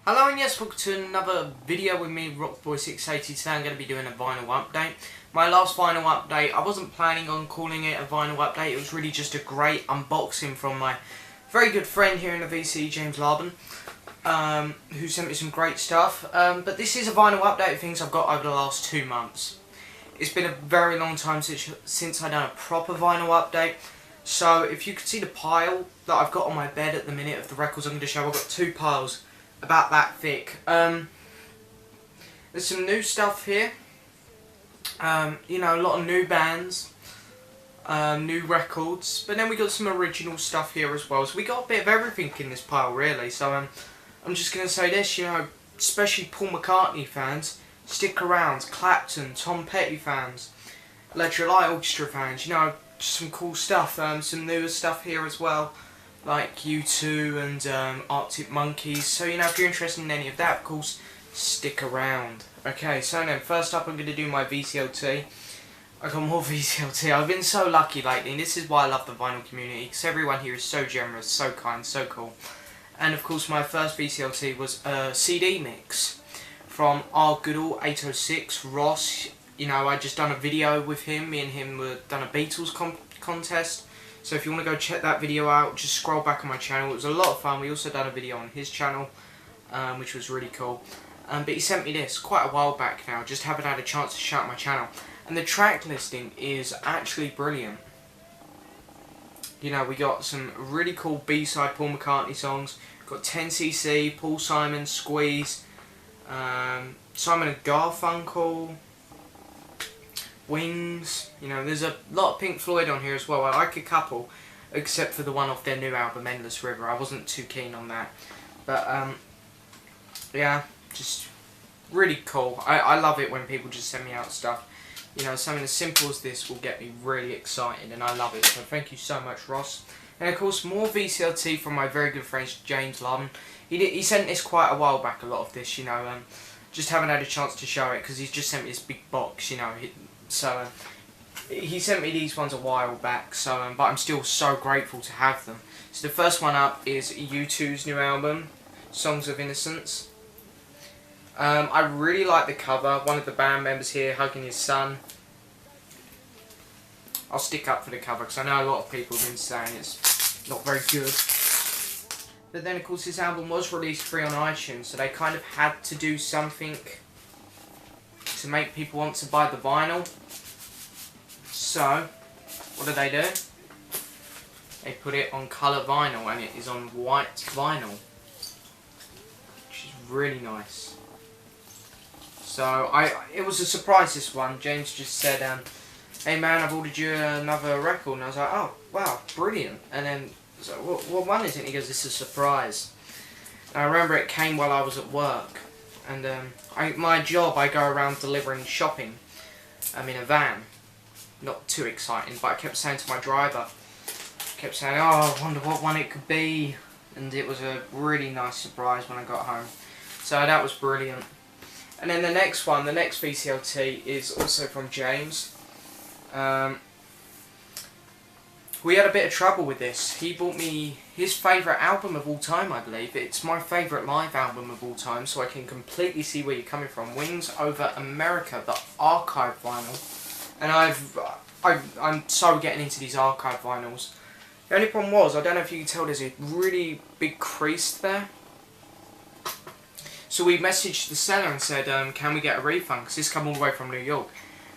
Hello and yes, welcome to another video with me, Rockboy680. Today I'm going to be doing a vinyl update. My last vinyl update, I wasn't planning on calling it a vinyl update. It was really just a great unboxing from my very good friend here in the VC, James laubhan, who sent me some great stuff. But this is a vinyl update of things I've got over the last 2 months. It's been a very long time since I've done a proper vinyl update. So if you could see the pile that I've got on my bed at the minute of the records I'm going to show, I've got 2 piles about that thick. There's some new stuff here. You know, a lot of new bands, new records, but then we got some original stuff here as well. So we got a bit of everything in this pile, really. So I'm just gonna say this, you know, especially Paul McCartney fans, stick around. Clapton, Tom Petty fans, Electric Light Orchestra fans, you know, just some cool stuff. Some newer stuff here as well, like U2 and Arctic Monkeys. So, you know, if you're interested in any of that, of course, stick around. Okay, so then, first up I'm going to do my VCLT. I got more VCLT. I've been so lucky lately, and this is why I love the vinyl community, because everyone here is so generous, so kind, so cool. And of course, my first VCLT was a CD mix from rgoodall806, Ross. You know, I just done a video with him. Me and him were done a Beatles contest. So if you want to go check that video out, just scroll back on my channel. It was a lot of fun. We also done a video on his channel, which was really cool. But he sent me this quite a while back now. Just haven't had a chance to shout my channel. And the track listing is actually brilliant. You know, we got some really cool B-side Paul McCartney songs. Got 10cc, Paul Simon, Squeeze, Simon and Garfunkel, Wings. You know, there's a lot of Pink Floyd on here as well. I like a couple, except for the one off their new album, Endless River. I wasn't too keen on that. But, yeah, just really cool. I love it when people just send me out stuff. You know, something as simple as this will get me really excited, and I love it. So thank you so much, Ross. And of course, more VCLT from my very good friend, James laubhan. He sent this quite a while back, a lot of this, you know. Just haven't had a chance to show it, because he's just sent me this big box, you know. So, he sent me these ones a while back, so but I'm still so grateful to have them. So the first one up is U2's new album, Songs of Innocence. I really like the cover. One of the band members here hugging his son. I'll stick up for the cover because I know a lot of people have been saying it's not very good. But then of course this album was released free on iTunes, so they kind of had to do something to make people want to buy the vinyl. So, what did they do? They put it on colour vinyl, and it is on white vinyl, which is really nice. So, it was a surprise, this one. James just said, hey man, I've ordered you another record, and I was like, oh, wow, brilliant. And then, I was like, what one is it? And he goes, this is a surprise. And I remember it came while I was at work, and my job, I go around delivering shopping in a van. Not too exciting, but I kept saying to my driver, kept saying, oh, I wonder what one it could be. And it was a really nice surprise when I got home. So that was brilliant. And then the next one, the next VCLT, is also from James. We had a bit of trouble with this. He bought me his favourite album of all time, I believe. It's my favourite live album of all time, so I can completely see where you're coming from. Wings Over America, the archive vinyl. And I'm so getting into these archive vinyls. The only problem was, I don't know if you can tell, there's a really big crease there. So we messaged the seller and said, can we get a refund? Because this come all the way from New York.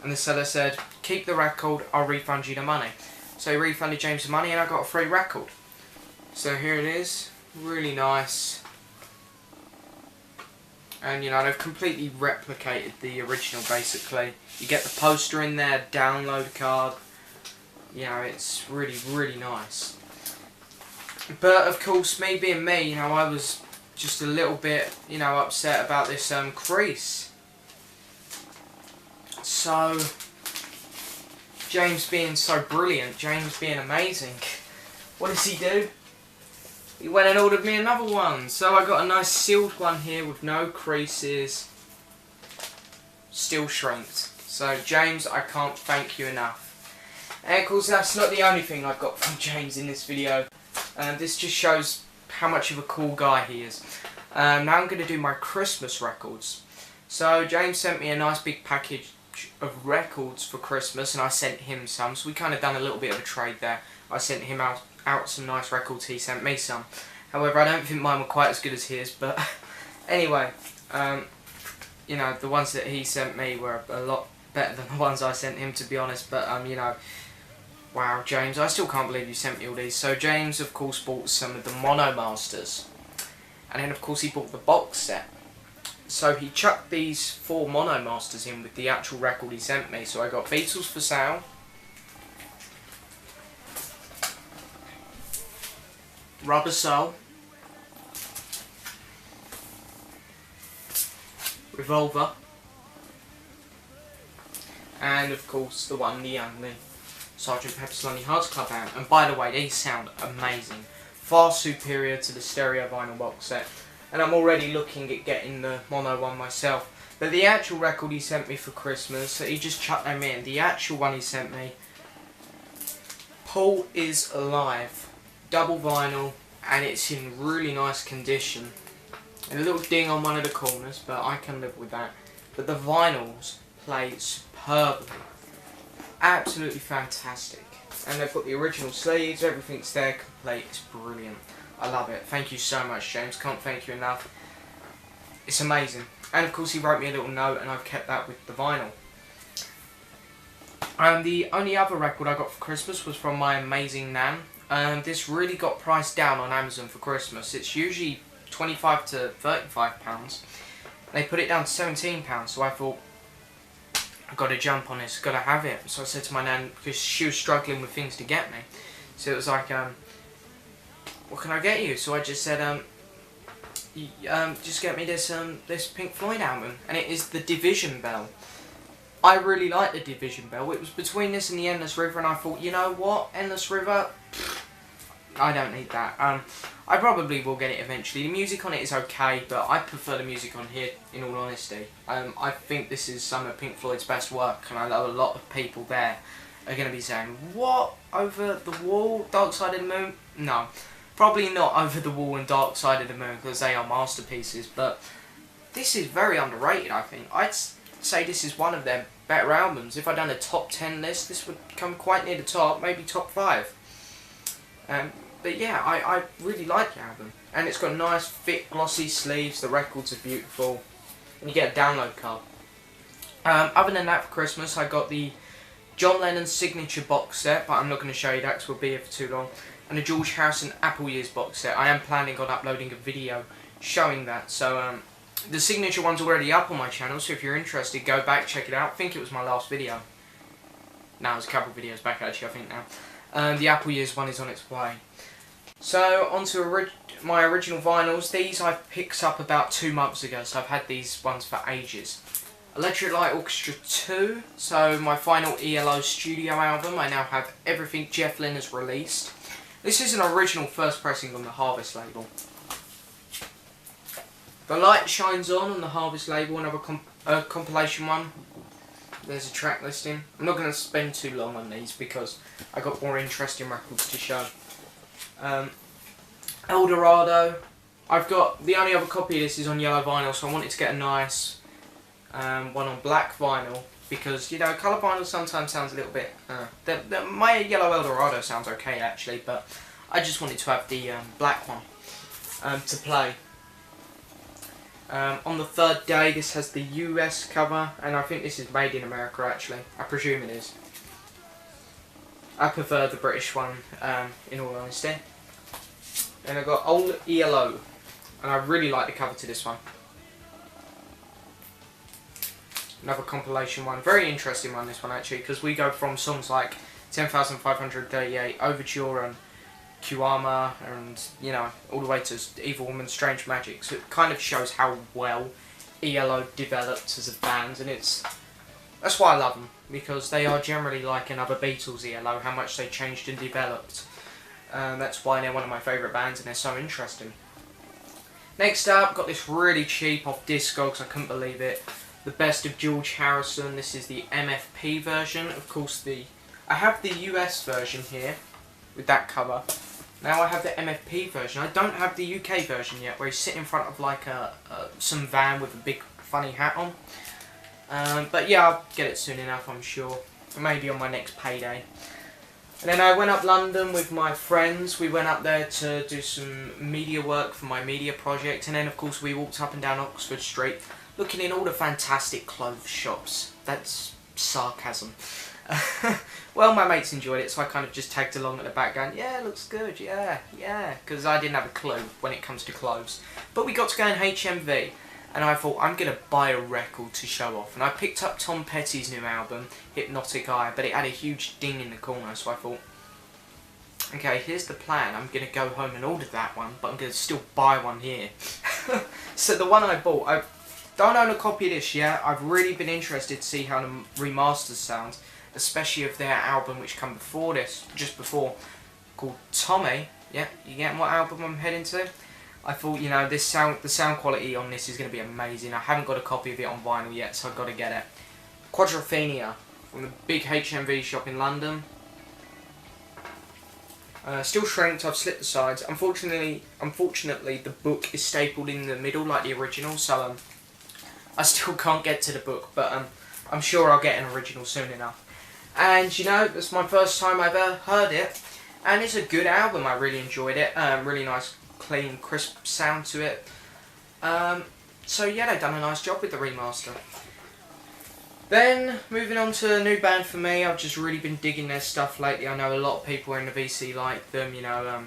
And the seller said, keep the record, I'll refund you the money. So he refunded James the money and I got a free record. So here it is, really nice. And you know, they've completely replicated the original basically. You get the poster in there, download card. You know, it's really, really nice. But of course, me being me, you know, I was just a little bit, you know, upset about this crease. So, James being so brilliant, James being amazing, what does he do? He went and ordered me another one. So I got a nice sealed one here with no creases, still shrinked. So James, I can't thank you enough. And of course that's not the only thing I've got from James in this video. This just shows how much of a cool guy he is. Now I'm going to do my Christmas records. So James sent me a nice big package of records for Christmas, and I sent him some, so we kind of done a little bit of a trade there. I sent him out some nice records, he sent me some. However, I don't think mine were quite as good as his, but anyway, you know, the ones that he sent me were a lot better than the ones I sent him, to be honest, but you know, wow, James, I still can't believe you sent me all these. So James, of course, bought some of the Mono Masters, and then of course he bought the box set. So he chucked these 4 Mono Masters in with the actual record he sent me. So I got Beatles for Sale, Rubber Soul, Revolver, and of course the one, the only, Sgt. Pepper's Lonely Hearts Club Band. And by the way, these sound amazing. Far superior to the stereo vinyl box set. And I'm already looking at getting the mono one myself. But the actual record he sent me for Christmas, so he just chucked them in. The actual one he sent me, Paul Is Alive, double vinyl, and it's in really nice condition. And a little ding on one of the corners, but I can live with that. But the vinyls play superbly. Absolutely fantastic. And they've got the original sleeves, everything's there complete, it's brilliant. I love it. Thank you so much, James. Can't thank you enough. It's amazing. And of course he wrote me a little note, and I've kept that with the vinyl. The only other record I got for Christmas was from my amazing Nan. This really got priced down on Amazon for Christmas. It's usually £25 to £35. They put it down to £17, so I thought, I've got to jump on this, got to have it. So I said to my Nan, because she was struggling with things to get me. So it was like, what can I get you? So I just said, just get me this Pink Floyd album, and it is the Division Bell. I really like the Division Bell. It was between this and the Endless River, and I thought, you know what, Endless River, I don't need that. I probably will get it eventually. The music on it is okay, but I prefer the music on here, in all honesty. I think this is some of Pink Floyd's best work, and I know a lot of people there are going to be saying, what, Over the Wall, Dark Side of the Moon? No. Probably not Over the Wall and Dark Side of the Moon, because they are masterpieces, but this is very underrated, I think. I'd say this is one of their better albums. If I'd done a top 10 list, this would come quite near the top, maybe top 5. But yeah, I really like the album. And it's got nice, thick, glossy sleeves, the records are beautiful, and you get a download card. Other than that, for Christmas, I got the John Lennon signature box set, but I'm not going to show you that because we'll be here for too long. And the George Harrison Apple Years box set. I am planning on uploading a video showing that. So the signature one's already up on my channel, so if you're interested, go back, check it out. I think it was my last video. No, it was a couple of videos back actually, I think now. The Apple Years one is on its way. So, on to my original vinyls. These I picked up about 2 months ago, so I've had these ones for ages. Electric Light Orchestra 2, so my final ELO studio album. I now have everything Jeff Lynne has released. This is an original first pressing on the Harvest label. The Light Shines On the Harvest label, another compilation one. There's a track listing. I'm not going to spend too long on these because I got more interesting records to show. Eldorado. I've got the only other copy of this is on yellow vinyl, so I wanted to get a nice one on black vinyl because, you know, colour vinyl sometimes sounds a little bit. My yellow Eldorado sounds okay actually, but I just wanted to have the black one to play. On the third day, this has the US cover, and I think this is made in America actually. I presume it is. I prefer the British one, in all honesty. And I've got Old ELO, and I really like the cover to this one. Another compilation one, very interesting one this one actually, because we go from songs like 10,538, Overture and Kiwama, and you know, all the way to Evil Woman, Strange Magic. So it kind of shows how well ELO developed as a band, and that's why I love them, because they are generally like another Beatles ELO, how much they changed and developed. That's why they're one of my favourite bands, and they're so interesting. Next up, got this really cheap off Discogs, I couldn't believe it. The Best of George Harrison. This is the MFP version. Of course, I have the US version here with that cover, Now I have the MFP version. I don't have the UK version yet, where he's sitting in front of like some van with a big funny hat on. But yeah, I'll get it soon enough, I'm sure. Maybe on my next payday. And then I went up London with my friends. We went up there to do some media work for my media project. And then of course we walked up and down Oxford Street, looking in all the fantastic clothes shops. That's sarcasm. Well, my mates enjoyed it, so I kind of just tagged along at the back going, yeah, looks good, yeah, because I didn't have a clue when it comes to clothes. But we got to go in HMV, and I thought, I'm going to buy a record to show off. And I picked up Tom Petty's new album, Hypnotic Eye, but it had a huge ding in the corner, so I thought, okay, here's the plan. I'm going to go home and order that one, but I'm going to still buy one here. So the one I bought, I don't own a copy of this yet. I've really been interested to see how the remasters sound, especially of their album which came before this, just before, called Tommy. Yeah, you getting what album I'm heading to? I thought, you know, the sound quality on this is going to be amazing. I haven't got a copy of it on vinyl yet, so I've got to get it. Quadrophenia, from the big HMV shop in London. Still shrinked, I've slit the sides. Unfortunately, the book is stapled in the middle like the original, so I still can't get to the book, but I'm sure I'll get an original soon enough. And you know, it's my first time I've ever heard it, and it's a good album. I really enjoyed it. Really nice, clean, crisp sound to it. So yeah, they've done a nice job with the remaster. Then, moving on to a new band for me. I've just really been digging their stuff lately. I know a lot of people in the VC like them, you know.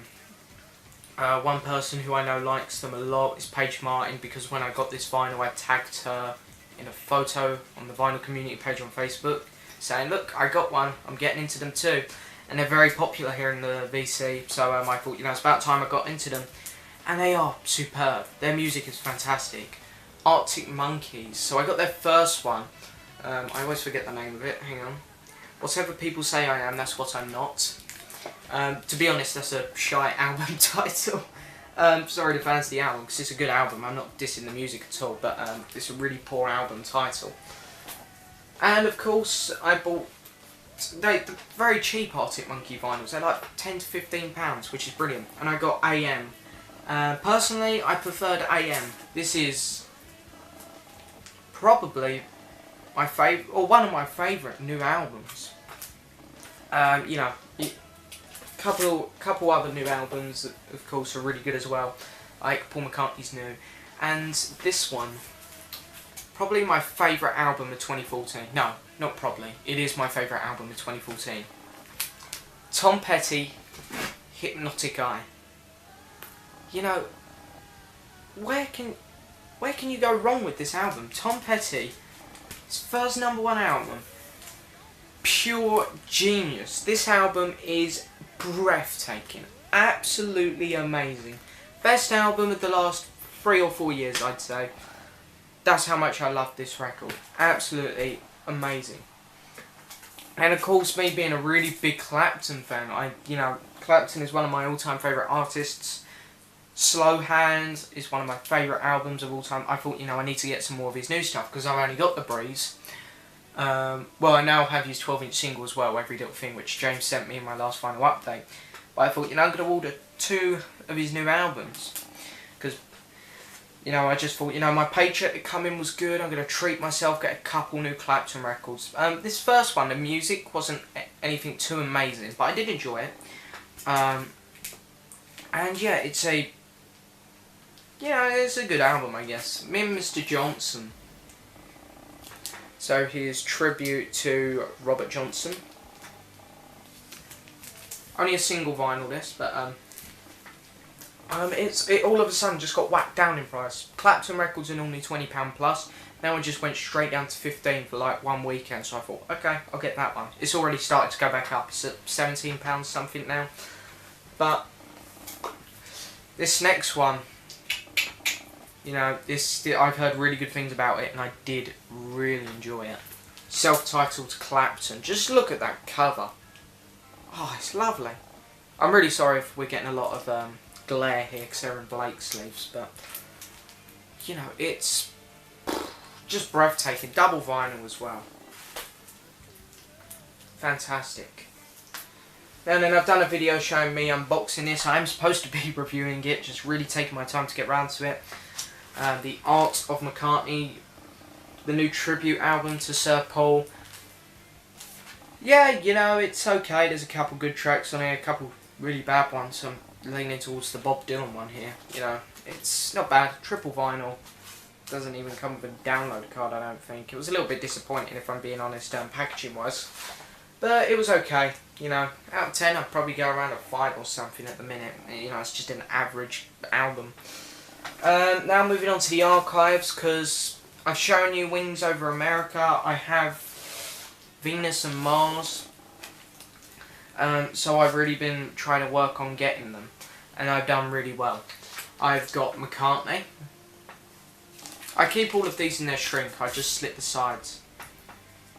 One person who I know likes them a lot is Paige Martin, because when I got this vinyl I tagged her in a photo on the vinyl community page on Facebook, saying, look, I got one, I'm getting into them too. And they're very popular here in the VC, so I thought, you know, it's about time I got into them. And they are superb. Their music is fantastic. Arctic Monkeys. So I got their first one. I always forget the name of it, hang on. Whatever people say I am, that's what I'm not. To be honest, that's a shy album title. Sorry to fans of the album, because it's a good album. I'm not dissing the music at all, but it's a really poor album title. And of course, I bought the very cheap Arctic Monkey vinyls. They're like £10 to £15, which is brilliant. And I got AM. Personally, I preferred AM. This is probably my favourite, or one of my favourite new albums. You know, couple other new albums that, of course, are really good as well. Like Paul McCartney's new, and this one, probably my favourite album of 2014. No, not probably. It is my favourite album of 2014. Tom Petty, Hypnotic Eye. You know, where can you go wrong with this album? Tom Petty, his first #1 album, pure genius. This album is breathtaking, absolutely amazing. Best album of the last 3 or 4 years, I'd say. That's how much I love this record. Absolutely amazing. And of course, me being a really big Clapton fan, you know, Clapton is one of my all-time favourite artists. Slow Hand is one of my favourite albums of all time. I thought, you know, I need to get some more of his new stuff, because I've only got The Breeze. Well, I now have his 12-inch single as well, Every Little Thing, which James sent me in my last final update. But I thought, you know, I'm going to order 2 of his new albums. Because, you know, I just thought, you know, my paycheck that come in was good. I'm going to treat myself, get a couple new Clapton records. This first one, the music wasn't anything too amazing, but I did enjoy it. And yeah, it's a good album, I guess. Me and Mr. Johnson. So his tribute to Robert Johnson. Only a single vinyl this, but it all of a sudden just got whacked down in price. Clapton records are normally £20 plus. Now it just went straight down to 15 for like one weekend. So I thought, okay, I'll get that one. It's already started to go back up. It's at £17 something now. But this next one, you know, I've heard really good things about it, and I did really enjoy it. Self-titled Clapton. Just look at that cover. Oh, it's lovely. I'm really sorry if we're getting a lot of glare here, because they're in Blake sleeves, but, you know, it's just breathtaking. Double vinyl as well. Fantastic. And then I've done a video showing me unboxing this. I am supposed to be reviewing it, just really taking my time to get round to it. The Art of McCartney, the new tribute album to Sir Paul. Yeah, you know, it's okay. There's a couple good tracks on here, a couple really bad ones. I'm leaning towards the Bob Dylan one here. You know, it's not bad. Triple vinyl. Doesn't even come with a download card, I don't think. It was a little bit disappointing, if I'm being honest, packaging wise. But it was okay. You know, out of 10, I'd probably go around a 5 or something at the minute. You know, it's just an average album. Now moving on to the archives, because I've shown you Wings Over America. I have Venus and Mars. So I've really been trying to work on getting them. And I've done really well. I've got McCartney. I keep all of these in their shrink. I just slit the sides.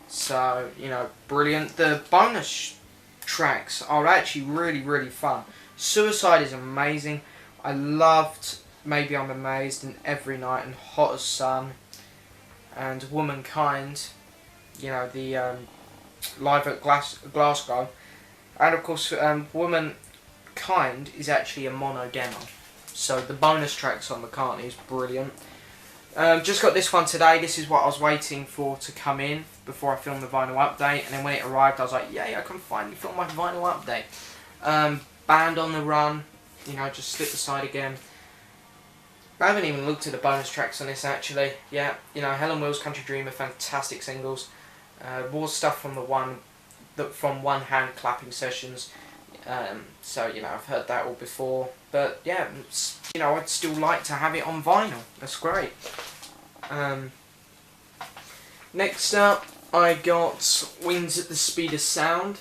So, you know, brilliant. The bonus tracks are actually really, really fun. Suicide is amazing. I loved Maybe I'm Amazed and Every Night and Hot as Sun and Womankind. You know, the live at Glasgow. And of course, Womankind is actually a mono demo. So the bonus tracks on McCartney is brilliant. Just got this one today. This is what I was waiting for to come in before I filmed the vinyl update. And then when it arrived, I was like, yay, I can finally film my vinyl update. Band on the Run. You know, just slip the side again. I haven't even looked at the bonus tracks on this actually. Yeah, you know, Helen Will's Country Dreamer, fantastic singles. More stuff from from One Hand Clapping Sessions. So, you know, I've heard that all before. But, yeah, you know, I'd still like to have it on vinyl. That's great. Next up, I got Wings at the Speed of Sound.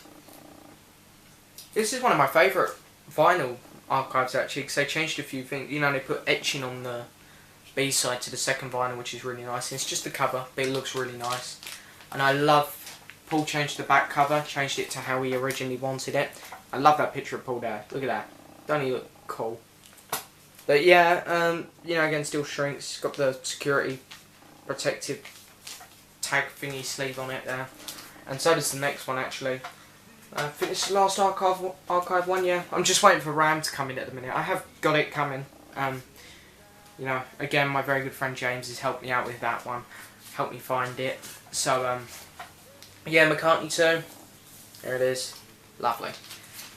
This is one of my favourite vinyl archives, actually, because they changed a few things. You know, they put etching on the B-side to the second vinyl, which is really nice. And it's just the cover, but it looks really nice. And I love... Paul changed the back cover, changed it to how he originally wanted it. I love that picture of Paul there. Look at that. Don't he look cool? But yeah, you know, again, still shrinks. Got the security protective tag thingy sleeve on it there. And so does the next one, actually. I think it's the last archive one, yeah. I'm just waiting for RAM to come in at the minute. I have got it coming. You know, again, my very good friend James has helped me out with that one. Helped me find it. So, yeah, McCartney 2. There it is. Lovely.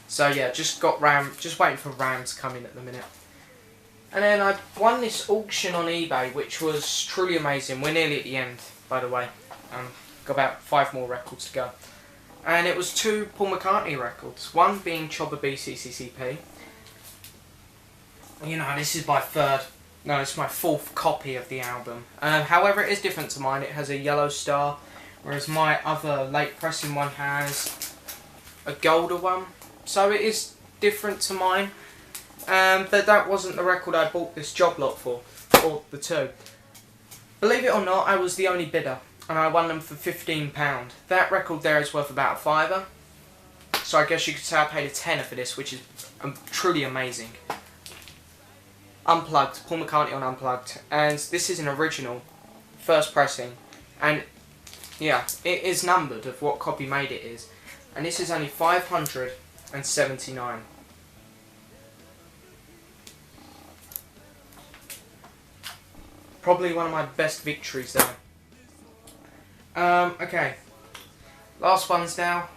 So yeah, just waiting for RAM to come in at the minute. And then I won this auction on eBay, which was truly amazing. We're nearly at the end, by the way. Got about 5 more records to go. And it was 2 Paul McCartney records. One being Chopper BCCCP. You know, this is my it's my 4th copy of the album. However, it is different to mine. It has a yellow star, whereas my other late pressing one has a golder one. So it is different to mine. But that wasn't the record I bought this job lot for, or the 2. Believe it or not, I was the only bidder, and I won them for £15. That record there is worth about a £5. So I guess you could say I paid a tenner for this, which is truly amazing. Unplugged, Paul McCartney on Unplugged, and this is an original, first pressing, and yeah, it is numbered of what copy made it is, and this is only 579. Probably one of my best victories there. Okay, last ones now.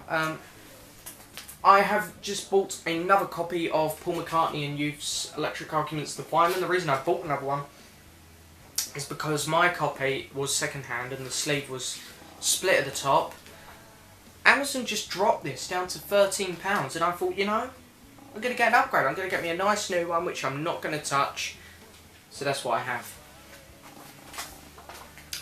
I have just bought another copy of Paul McCartney and Youth's Electric Arguments The Fireman. The reason I bought another one is because my copy was second hand and the sleeve was split at the top. Amazon just dropped this down to £13 and I thought, you know, I'm going to get an upgrade. I'm going to get me a nice new one which I'm not going to touch. So that's what I have.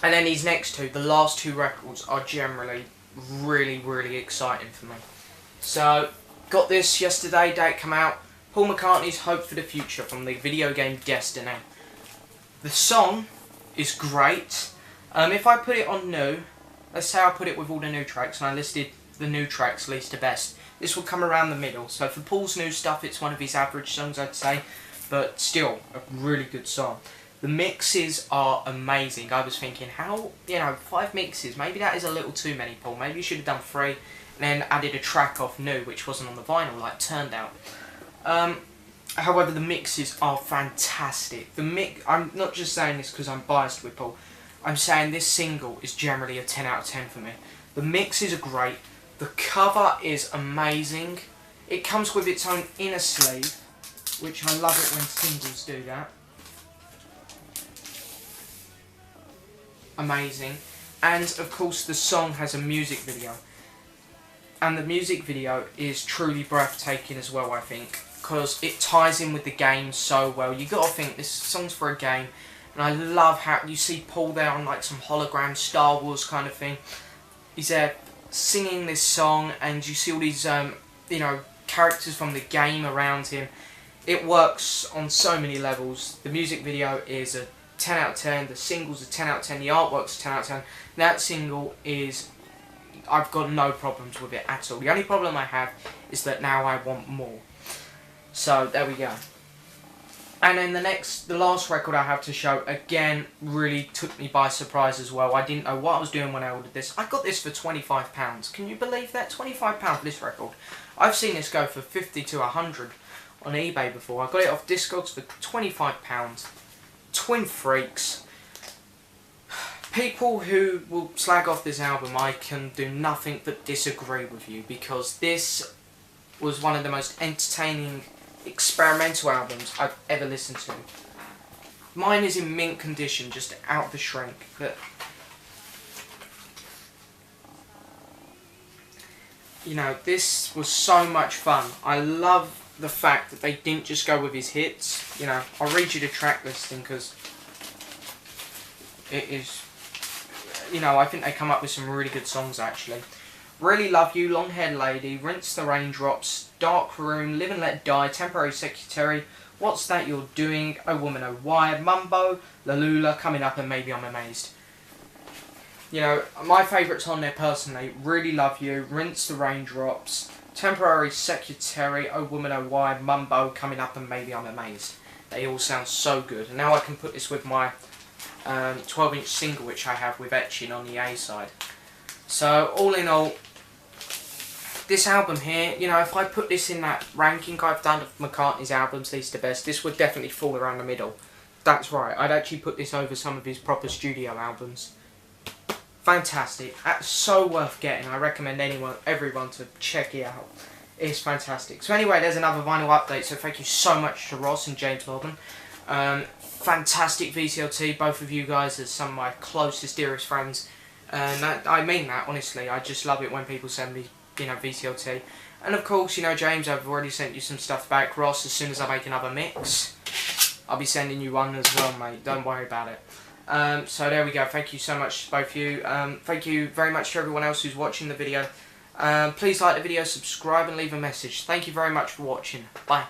And then these next two, the last 2 records, are generally really, really exciting for me. So, got this yesterday, day it came out. Paul McCartney's Hope for the Future from the video game Destiny. The song is great. If I put it on new, let's say I put it with all the new tracks and I listed the new tracks least to best, this will come around the middle. So for Paul's new stuff, it's one of his average songs, I'd say, but still a really good song. The mixes are amazing. I was thinking, how, 5 mixes, maybe that is a little too many, Paul. Maybe you should have done 3. and then added a track off new, which wasn't on the vinyl, like Turned Out. However, the mixes are fantastic. I'm not just saying this because I'm biased with Paul. I'm saying this single is generally a 10 out of 10 for me. The mixes are great. The cover is amazing. It comes with its own inner sleeve, which I love it when singles do that. Amazing. And of course the song has a music video. And the music video is truly breathtaking as well, I think. Because it ties in with the game so well. You gotta think, this song's for a game. And I love how you see Paul there on like some hologram Star Wars kind of thing. He's there singing this song, and you see all these you know, characters from the game around him. It works on so many levels. The music video is a 10 out of 10, the single's a 10 out of 10, the artwork's a 10 out of 10. That single is, I've got no problems with it at all. The only problem I have is that now I want more. So there we go. And then the last record I have to show, again, really took me by surprise as well. I didn't know what I was doing when I ordered this. I got this for £25. Can you believe that? £25 for this record. I've seen this go for 50 to 100 on eBay before. I got it off Discogs for £25. Twin Freaks. People who will slag off this album, I can do nothing but disagree with you, because this was one of the most entertaining experimental albums I've ever listened to. Mine is in mint condition, just out the shrink, but you know, this was so much fun. I love the fact that they didn't just go with his hits. You know, I'll read you the track listing because it is, you know, I think they come up with some really good songs actually. Really Love You, Long Haired Lady, Rinse the Raindrops, Dark Room, Live and Let Die, Temporary Secretary, What's That You're Doing, Oh Woman Oh Why, Mumbo, Lalula, Coming Up and Maybe I'm Amazed. You know, my favourites on there personally, Really Love You, Rinse the Raindrops, Temporary Secretary, Oh Woman Oh Why, Mumbo, Coming Up and Maybe I'm Amazed. They all sound so good. And now I can put this with my 12-inch single which I have with etching on the A side. So all in all, this album here, you know, if I put this in that ranking I've done of McCartney's albums, least to best, this would definitely fall around the middle. That's right, I'd actually put this over some of his proper studio albums. Fantastic. That's so worth getting. I recommend everyone to check it out. It's fantastic. So anyway, there's another vinyl update. So thank you so much to Ross and James Laubhan. Fantastic VCLT. Both of you guys are some of my closest, dearest friends. And I mean that, honestly. I just love it when people send me, you know, VCLT. And of course, you know, James, I've already sent you some stuff back. Ross, as soon as I make another mix, I'll be sending you one as well, mate. Don't worry about it. So there we go. Thank you so much, both of you. Thank you very much to everyone else who's watching the video. Please like the video, subscribe and leave a message. Thank you very much for watching. Bye.